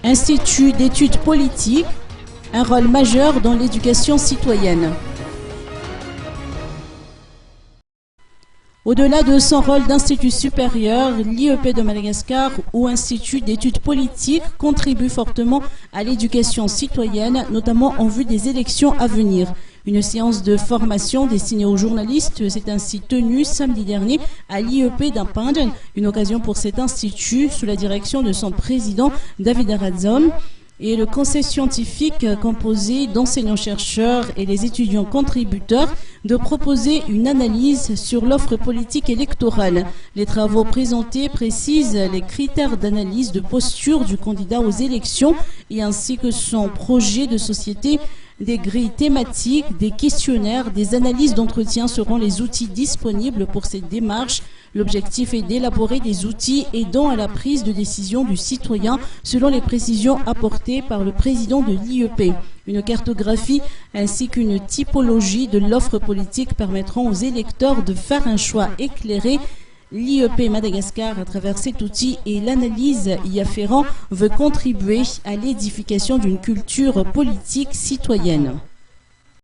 Institut d'études politiques, un rôle majeur dans l'éducation citoyenne. Au-delà de son rôle d'institut supérieur, l'IEP de Madagascar ou Institut d'études politiques contribue fortement à l'éducation citoyenne, notamment en vue des élections à venir. Une séance de formation destinée aux journalistes s'est ainsi tenue samedi dernier à l'IEP d'Ampingen, une occasion pour cet institut sous la direction de son président David Aradzon. Et le conseil scientifique composé d'enseignants-chercheurs et les étudiants contributeurs de proposer une analyse sur l'offre politique électorale. Les travaux présentés précisent les critères d'analyse de posture du candidat aux élections et ainsi que son projet de société. Des grilles thématiques, des questionnaires, des analyses d'entretien seront les outils disponibles pour cette démarche. L'objectif est d'élaborer des outils aidant à la prise de décision du citoyen selon les précisions apportées par le président de l'IEP. Une cartographie ainsi qu'une typologie de l'offre politique permettront aux électeurs de faire un choix éclairé. L'IEP Madagascar, à travers cet outil et l'analyse y afférent, veut contribuer à l'édification d'une culture politique citoyenne.